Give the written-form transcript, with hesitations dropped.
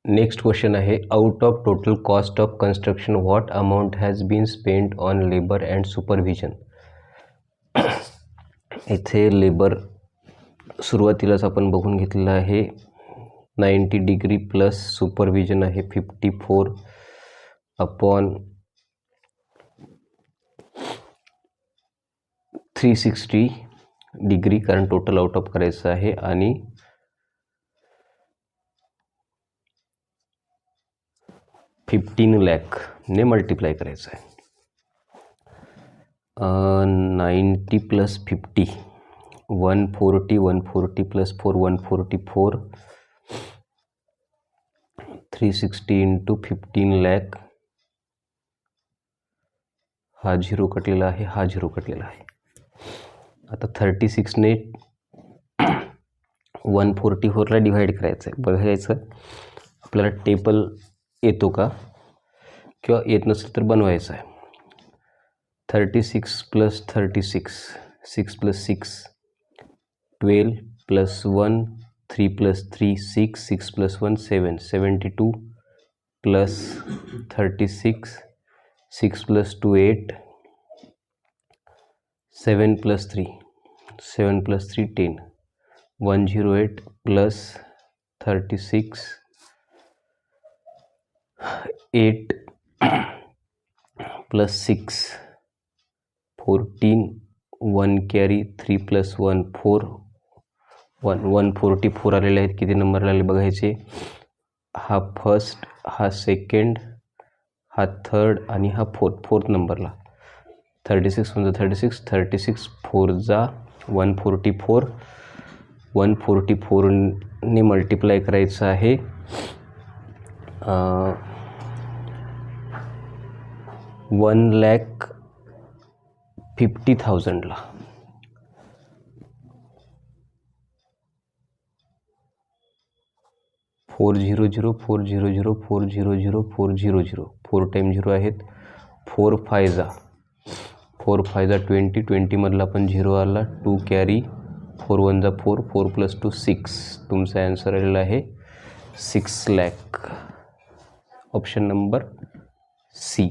Next question आहे, out of total cost of construction what amount has been spend on labour and supervision. इथे labour सुरुवातीलाच आपण बघून घेतलेलं आहे 90 डिग्री प्लस सुपरव्हिजन आहे 54 अपॉन 360 डिग्री, कारण टोटल आउट ऑफ करायचं आहे आणि 15 लाख ने मल्टिप्लाय करायचं आहे. 90 प्लस 50 140 140 प्लस 4 144 360 इंटू 15 लाख. हा झिरो कटलेला आहे, हा झिरो कटलेला आहे. आता 36ने 144ला डिवाइड करायचं आहे. बघायचं आपल्याला टेबल येतो का किंवा येत नसेल तर बनवायचं आहे. 36 plus 36 6 plus 6 12 plus 1 3 plus 3 6 6 plus 1 7 72 plus 36 6 plus 2 8 7 plus 3 7 plus 3 10 108 plus 36 8 plus 6 14 1 carry 3 plus 1 4 144 आलेले आहेत. किती नंबर आले बघायचे. हा फर्स्ट, हा सेकंड, हा थर्ड आणि हा फोर्थ नंबरला. 36 म्हणजे 36 36 4 जा 144 144ने मल्टिप्लाय करायचं आहे 1,50,000ला. Four zero zero 4 time zero आहेत. 4 5 जा 20 20मधला पण झिरो आला. 2 कॅरी 4 1 जा 4 4 प्लस 2 6. तुमचा आन्सर आलेला आहे 6 लाख. Option number C.